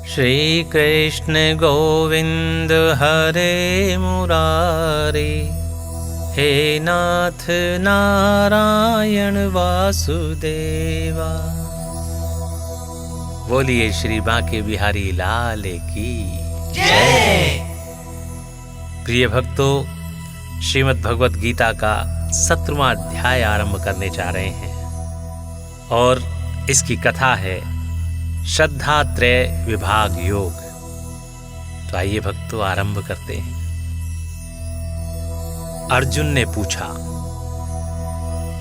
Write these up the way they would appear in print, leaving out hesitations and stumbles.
श्री कृष्ण गोविंद हरे मुरारे, हे नाथ नारायण वासुदेवा। बोलिए श्री बांके बिहारी लाल की जय। प्रिय भक्तों, श्रीमद् भगवत गीता का 17वां अध्याय आरंभ करने जा रहे हैं और इसकी कथा है श्रद्धा त्रय विभाग योग। तो आइए भक्तों आरंभ करते हैं। अर्जुन ने पूछा,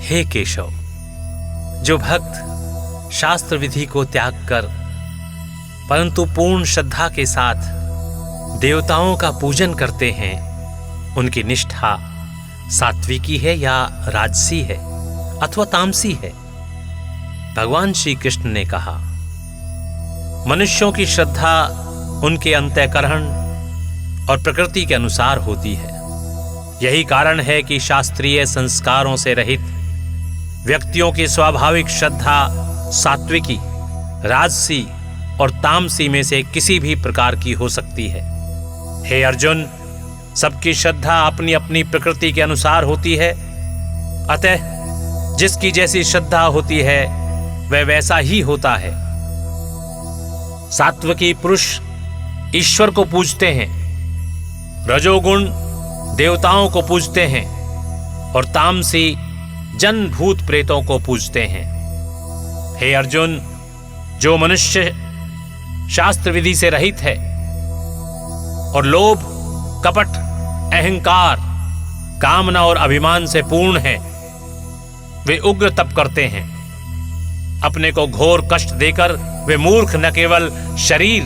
हे केशव, जो भक्त शास्त्र विधि को त्याग कर परंतु पूर्ण श्रद्धा के साथ देवताओं का पूजन करते हैं, उनकी निष्ठा सात्विकी है या राजसी है अथवा तामसी है? भगवान श्री कृष्ण ने कहा, मनुष्यों की श्रद्धा उनके अंतःकरण और प्रकृति के अनुसार होती है। यही कारण है कि शास्त्रीय संस्कारों से रहित व्यक्तियों की स्वाभाविक श्रद्धा सात्विकी, राजसी और तामसी में से किसी भी प्रकार की हो सकती है। हे अर्जुन, सबकी श्रद्धा अपनी अपनी प्रकृति के अनुसार होती है, अतः जिसकी जैसी श्रद्धा होती है वह वैसा ही होता है। सात्विकी पुरुष ईश्वर को पूजते हैं, रजोगुण देवताओं को पूजते हैं और तामसी जन भूत प्रेतों को पूजते हैं। हे अर्जुन, जो मनुष्य शास्त्र विधि से रहित है और लोभ, कपट, अहंकार, कामना और अभिमान से पूर्ण है, वे उग्र तप करते हैं। अपने को घोर कष्ट देकर वे मूर्ख न केवल शरीर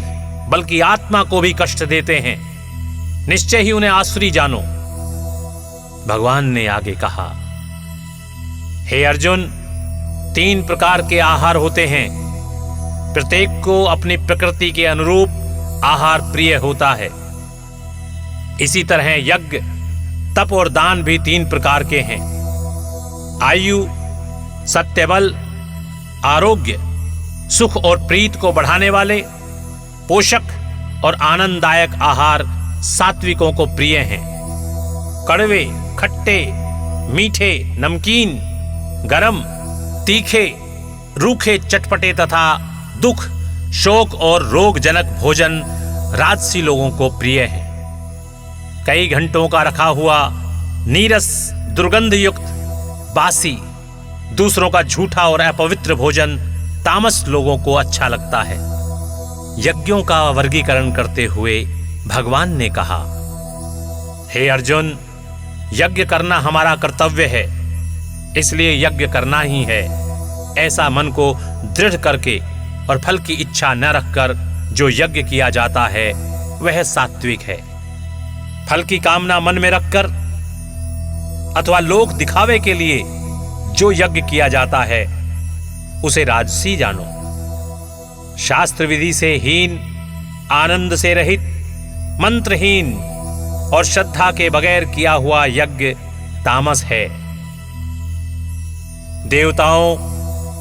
बल्कि आत्मा को भी कष्ट देते हैं। निश्चय ही उन्हें आसुरी जानो। भगवान ने आगे कहा, हे अर्जुन, 3 प्रकार के आहार होते हैं। प्रत्येक को अपनी प्रकृति के अनुरूप आहार प्रिय होता है। इसी तरह यज्ञ, तप और दान भी 3 प्रकार के हैं। आयु, सत्यबल, आरोग्य, सुख और प्रीत को बढ़ाने वाले, पोषक और आनंददायक आहार सात्विकों को प्रिय हैं। कड़वे, खट्टे, मीठे, नमकीन, गरम, तीखे, रूखे, चटपटे तथा दुख, शोक और रोगजनक भोजन राजसी लोगों को प्रिय है। कई घंटों का रखा हुआ नीरस, दुर्गंध युक्त, बासी, दूसरों का झूठा और अपवित्र भोजन तामस लोगों को अच्छा लगता है। यज्ञों का वर्गीकरण करते हुए भगवान ने कहा, हे अर्जुन, यज्ञ करना हमारा कर्तव्य है, इसलिए यज्ञ करना ही है। ऐसा मन को दृढ़ करके और फल की इच्छा न रखकर जो यज्ञ किया जाता है वह सात्विक है। फल की कामना मन में रखकर अथवा लोक दिखावे के लिए जो यज्ञ किया जाता है उसे राजसी जानो। शास्त्र विधि से हीन, आनंद से रहित, मंत्रहीन और श्रद्धा के बगैर किया हुआ यज्ञ तामस है। देवताओं,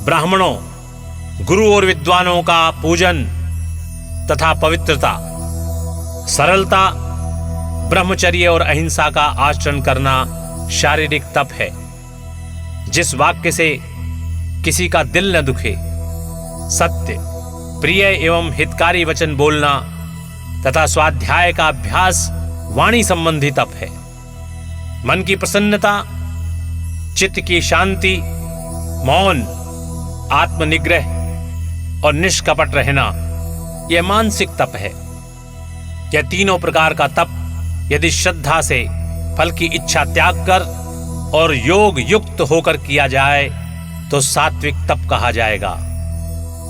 ब्राह्मणों, गुरु और विद्वानों का पूजन तथा पवित्रता, सरलता, ब्रह्मचर्य और अहिंसा का आचरण करना शारीरिक तप है। जिस वाक्य से किसी का दिल न दुखे, सत्य, प्रिय एवं हितकारी वचन बोलना तथा स्वाध्याय का अभ्यास वाणी संबंधी तप है। मन की प्रसन्नता, चित्त की शांति, मौन, आत्मनिग्रह और निष्कपट रहना यह मानसिक तप है। यह तीनों प्रकार का तप यदि श्रद्धा से फल की इच्छा त्याग कर और योग युक्त होकर किया जाए तो सात्विक तप कहा जाएगा।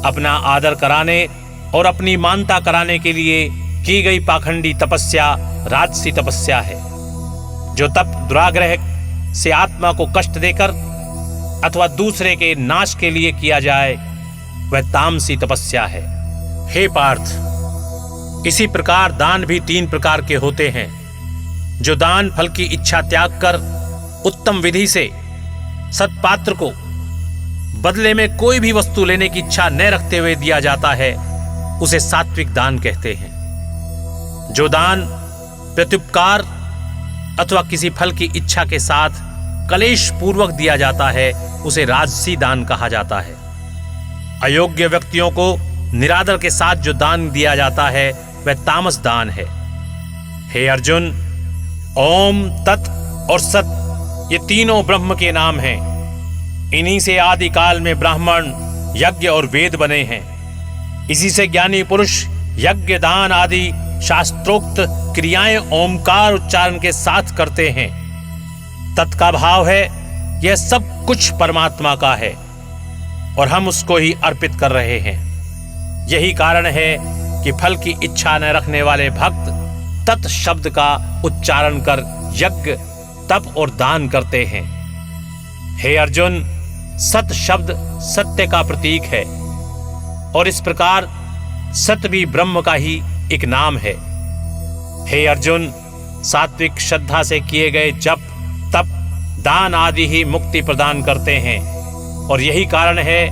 अपना आदर कराने और अपनी मानता कराने के लिए की गई पाखंडी तपस्या राजसी तपस्या है। जो तप दुराग्रह से आत्मा को कष्ट देकर अथवा दूसरे के नाश के लिए किया जाए वह तामसी तपस्या है। हे पार्थ, इसी प्रकार दान भी 3 प्रकार के होते हैं। जो दान फल की इच्छा त्याग कर उत्तम विधि से सत्पात्र को बदले में कोई भी वस्तु लेने की इच्छा न रखते हुए दिया जाता है उसे सात्विक दान कहते हैं। जो दान प्रत्युपकार अथवा किसी फल की इच्छा के साथ कलेश पूर्वक दिया जाता है उसे राजसी दान कहा जाता है। अयोग्य व्यक्तियों को निरादर के साथ जो दान दिया जाता है वह तामस दान है। हे अर्जुन, ओम, तत् और सत ये तीनों ब्रह्म के नाम हैं। इन्हीं से आदि काल में ब्राह्मण, यज्ञ और वेद बने हैं। इसी से ज्ञानी पुरुष यज्ञ, दान आदि शास्त्रोक्त क्रियाएं ओमकार उच्चारण के साथ करते हैं। तत् का भाव है यह सब कुछ परमात्मा का है और हम उसको ही अर्पित कर रहे हैं। यही कारण है कि फल की इच्छा न रखने वाले भक्त तत् शब्द का उच्चारण कर यज्ञ, तप और दान करते हैं। हे अर्जुन, सत शब्द सत्य का प्रतीक है और इस प्रकार सत्य भी ब्रह्म का ही एक नाम है। हे अर्जुन, सात्विक श्रद्धा से किए गए जप, तप, दान आदि ही मुक्ति प्रदान करते हैं और यही कारण है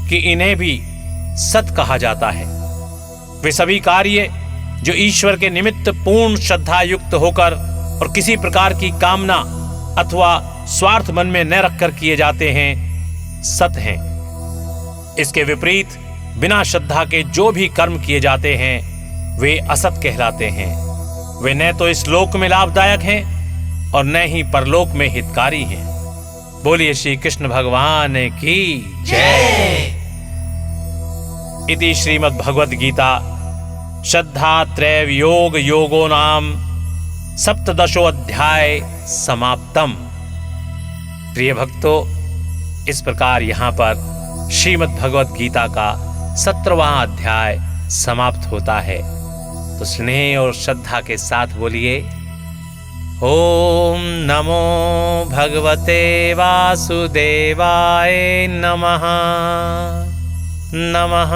कि इन्हें भी सत कहा जाता है। वे सभी कार्य जो ईश्वर के निमित्त पूर्ण श्रद्धा युक्त होकर और किसी प्रकार की कामना अथवा स्वार्थ मन में न रखकर किए जाते हैं, सत हैं। इसके विपरीत बिना श्रद्धा के जो भी कर्म किए जाते हैं वे असत कहलाते हैं। वे न तो इस लोक में लाभदायक हैं और न ही परलोक में हितकारी हैं। बोलिए श्री कृष्ण भगवान की जय। इति श्रीमद् भगवद गीता श्रद्धा त्रैव योग योगो नाम सप्तदशो अध्याय समाप्तम। प्रिय भक्तों, इस प्रकार यहाँ पर श्रीमद् भगवद गीता का 17वां अध्याय समाप्त होता है। तो स्नेह और श्रद्धा के साथ बोलिए ओम नमो भगवते वासुदेवाय नमः नमः।